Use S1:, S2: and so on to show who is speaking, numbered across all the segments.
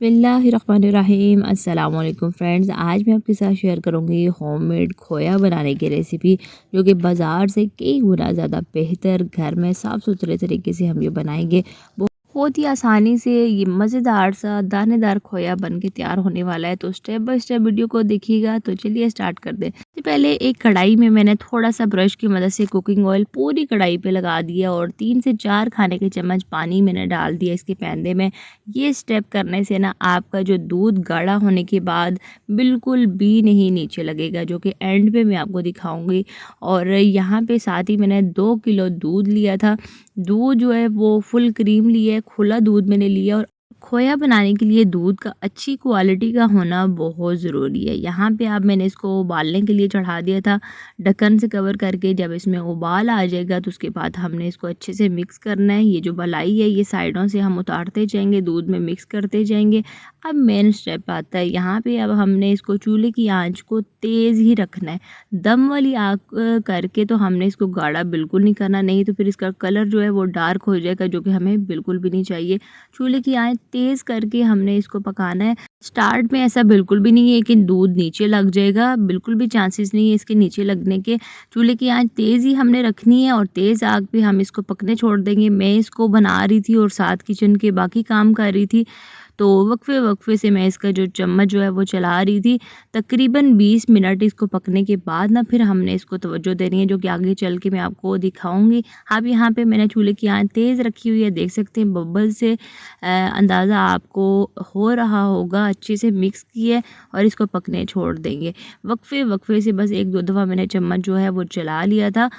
S1: बिस्मिल्लाहिर्रहमानिर्रहीम अस्सलाम वालेकुम फ्रेंड्स। आज मैं आपके साथ शेयर करूंगी होममेड खोया बनाने की रेसिपी, जो कि बाज़ार से कई गुना ज़्यादा बेहतर घर में साफ़ सुथरे तरीके से हम ये बनाएंगे। बहुत ही आसानी से ये मज़ेदार सा दानेदार खोया बन के तैयार होने वाला है। तो स्टेप बाय स्टेप वीडियो को देखिएगा। तो चलिए स्टार्ट कर दें। सबसे पहले एक कढ़ाई में मैंने थोड़ा सा ब्रश की मदद से कुकिंग ऑयल पूरी कढ़ाई पे लगा दिया और 3 से 4 खाने के चम्मच पानी मैंने डाल दिया इसके पैंदे में। ये स्टेप करने से ना आपका जो दूध गाढ़ा होने के बाद बिल्कुल भी नहीं नीचे लगेगा, जो कि एंड पे मैं आपको दिखाऊंगी। और यहाँ पे साथ ही मैंने 2 किलो दूध लिया था। दूध जो है वो फुल क्रीम लिया है, खुला दूध मैंने लिया। और खोया बनाने के लिए दूध का अच्छी क्वालिटी का होना बहुत ज़रूरी है। यहाँ पे अब मैंने इसको उबालने के लिए चढ़ा दिया था ढक्कन से कवर करके। जब इसमें उबाल आ जाएगा तो उसके बाद हमने इसको अच्छे से मिक्स करना है। ये जो मलाई है ये साइडों से हम उतारते जाएंगे, दूध में मिक्स करते जाएंगे। अब मेन स्टेप आता है यहाँ पे। अब हमने इसको चूल्हे की आंच को तेज़ ही रखना है। दम वाली आग करके तो हमने इसको गाढ़ा बिल्कुल नहीं करना, नहीं तो फिर इसका कलर जो है वो डार्क हो जाएगा, जो कि हमें बिल्कुल भी नहीं चाहिए। चूल्हे की आंच तेज़ करके हमने इसको पकाना है। स्टार्ट में ऐसा बिल्कुल भी नहीं है कि दूध नीचे लग जाएगा, बिल्कुल भी चांसेस नहीं है इसके नीचे लगने के। चूल्हे की आंच तेज़ ही हमने रखनी है और तेज़ आग पे हम इसको पकने छोड़ देंगे। मैं इसको बना रही थी और साथ किचन के बाकी काम कर रही थी, तो वक्फे वक्फे से मैं इसका जो चम्मच जो है वो चला रही थी। तकरीबन 20 मिनट इसको पकने के बाद ना फिर हमने इसको तवज्जो देनी है, जो कि आगे चल के मैं आपको दिखाऊंगी। अब यहाँ पे मैंने चूल्हे की आंच तेज़ रखी हुई है, देख सकते हैं बबल से अंदाज़ा आपको हो रहा होगा। अच्छे से मिक्स किए और इसको पकने छोड़ देंगे। वक्फे वक्फे से बस 1-2 दफ़ा मैंने चम्मच जो है वो चला लिया था।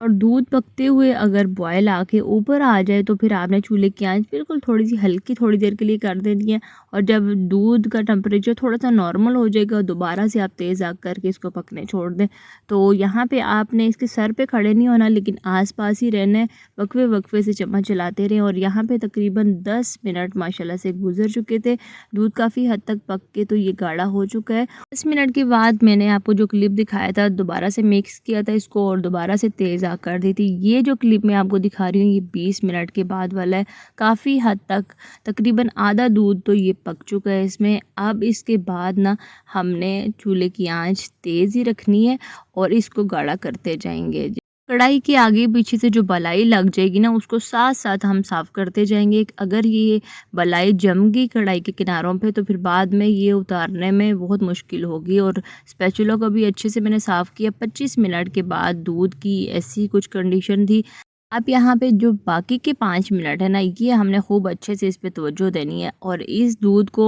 S1: और दूध पकते हुए अगर बॉयल आके ऊपर आ जाए तो फिर आपने चूल्हे की आंच बिल्कुल थोड़ी सी हल्की थोड़ी देर के लिए कर देनी है। और जब दूध का टेम्परेचर थोड़ा सा नॉर्मल हो जाएगा दोबारा से आप तेज़ आग करके इसको पकने छोड़ दें। तो यहाँ पे आपने इसके सर पे खड़े नहीं होना, लेकिन आसपास ही रहना है। वक्फे वक्फे से चम्मच चलाते रहें। और यहाँ पे तकरीबन 10 मिनट माशाल्लाह से गुजर चुके थे। दूध काफ़ी हद तक पक के तो ये गाढ़ा हो चुका है। 10 मिनट के बाद मैंने आपको जो क्लिप दिखाया था दोबारा से मिक्स किया था इसको और दोबारा से तेज़ आग कर दी थी। ये जो क्लिप मैं आपको दिखा रही हूँ ये 20 मिनट के बाद वाला है। काफ़ी हद तक तकरीबन आधा दूध तो ये पक चुका है इसमें। अब इसके बाद ना हमने चूल्हे की आंच तेज़ ही रखनी है और इसको गाढ़ा करते जाएंगे। कढ़ाई के आगे पीछे से जो बलाई लग जाएगी ना उसको साथ साथ हम साफ़ करते जाएंगे। अगर ये बलाई जम गई कढ़ाई के किनारों पे तो फिर बाद में ये उतारने में बहुत मुश्किल होगी। और स्पैचुला को भी अच्छे से मैंने साफ़ किया। 25 मिनट के बाद दूध की ऐसी कुछ कंडीशन थी। अब यहाँ पे जो बाकी के 5 मिनट है ना ये हमने खूब अच्छे से इस पे तवज्जो देनी है। और इस दूध को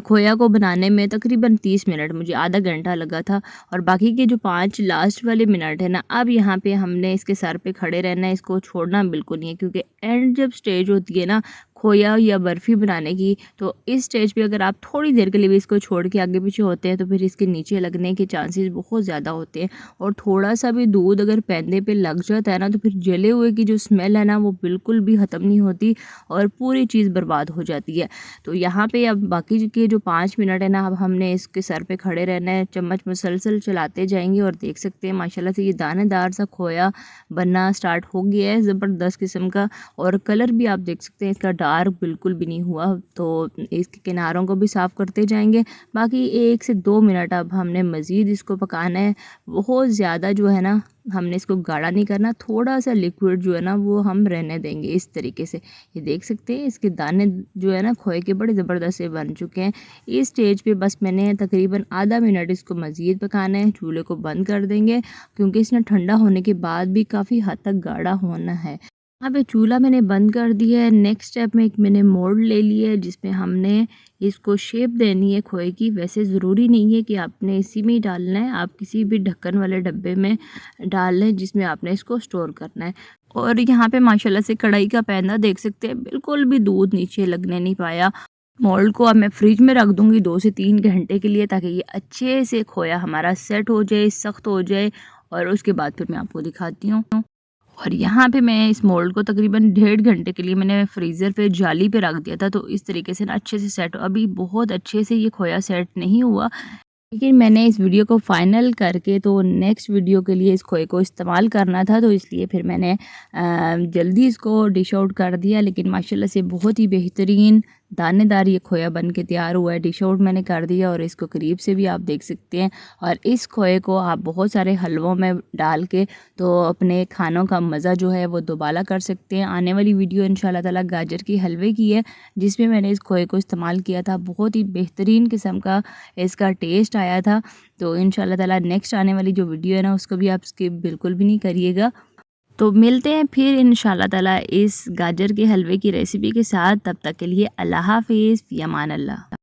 S1: खोया को बनाने में तकरीबन 30 मिनट, मुझे आधा घंटा लगा था। और बाकी के जो 5 लास्ट वाले मिनट है ना, अब यहाँ पे हमने इसके सर पे खड़े रहना है, इसको छोड़ना बिल्कुल नहीं है। क्योंकि एंड जब स्टेज होती है ना खोया या बर्फ़ी बनाने की, तो इस स्टेज पे अगर आप थोड़ी देर के लिए भी इसको छोड़ के आगे पीछे होते हैं तो फिर इसके नीचे लगने के चांसेस बहुत ज़्यादा होते हैं। और थोड़ा सा भी दूध अगर पैंदे पे लग जाता है ना तो फिर जले हुए की जो स्मेल है ना वो बिल्कुल भी ख़त्म नहीं होती और पूरी चीज़ बर्बाद हो जाती है। तो यहाँ पे अब बाकी के जो 5 मिनट है ना, अब हमने इसके सर पे खड़े रहना है, चम्मच मुसलसल चलाते जाएंगे। और देख सकते हैं माशाल्लाह से ये दानेदार सा खोया बनना स्टार्ट हो गया है, ज़बरदस्त किस्म का। और कलर भी आप देख सकते हैं इसका डार्क बिल्कुल भी नहीं हुआ। तो इसके किनारों को भी साफ़ करते जाएंगे। बाकी 1 से 2 मिनट अब हमने मज़ीद इसको पकाना है। बहुत ज़्यादा जो है ना हमने इसको गाढ़ा नहीं करना, थोड़ा सा लिक्विड जो है ना वो हम रहने देंगे इस तरीके से। ये देख सकते हैं इसके दाने जो है ना खोए के बड़े ज़बरदस्त से बन चुके हैं। इस स्टेज पे बस मैंने तकरीबन आधा मिनट इसको मज़ीद पकाना है। चूल्हे को बंद कर देंगे क्योंकि इसने ठंडा होने के बाद भी काफ़ी हद तक गाढ़ा होना है। यहाँ पे चूल्हा मैंने बंद कर दिया है। नेक्स्ट स्टेप में एक मैंने मोल्ड ले लिया है जिसमें हमने इसको शेप देनी है खोए की। वैसे ज़रूरी नहीं है कि आपने इसी में ही डालना है, आप किसी भी ढक्कन वाले डब्बे में डाल लें जिसमें आपने इसको स्टोर करना है। और यहाँ पे माशाल्लाह से कढ़ाई का पैंदा देख सकते हैं, बिल्कुल भी दूध नीचे लगने नहीं पाया। मोल्ड को अब मैं फ्रिज में रख दूँगी 2 से 3 घंटे के लिए, ताकि ये अच्छे से खोया हमारा सेट हो जाए, सख्त हो जाए। और उसके बाद फिर मैं आपको दिखाती हूँ। और यहाँ पे मैं इस मोल्ड को तकरीबन 1.5 घंटे के लिए मैंने फ्रीज़र पे जाली पे रख दिया था। तो इस तरीके से ना अच्छे से सेट, अभी बहुत अच्छे से ये खोया सेट नहीं हुआ, लेकिन मैंने इस वीडियो को फाइनल करके तो नेक्स्ट वीडियो के लिए इस खोए को इस्तेमाल करना था, तो इसलिए फिर मैंने जल्दी इसको डिश आउट कर दिया। लेकिन माशाल्लाह से बहुत ही बेहतरीन दानेदार ये खोया बन के तैयार हुआ है। डिश आउट मैंने कर दिया और इसको करीब से भी आप देख सकते हैं। और इस खोए को आप बहुत सारे हलवों में डाल के तो अपने खानों का मज़ा जो है वो दोबारा कर सकते हैं। आने वाली वीडियो इंशाल्लाह ताला गाजर के हलवे की है, जिसमें मैंने इस खोए को इस्तेमाल किया था। बहुत ही बेहतरीन किस्म का इसका टेस्ट आया था। तो इंशाल्लाह ताला नेक्स्ट आने वाली जो वीडियो है ना, उसको भी आप स्किप बिल्कुल भी नहीं करिएगा। तो मिलते हैं फिर इंशाल्लाह ताला इस गाजर के हलवे की रेसिपी के साथ। तब तक के लिए अल्लाह हाफ़िज़, फ़ी अमान अल्लाह।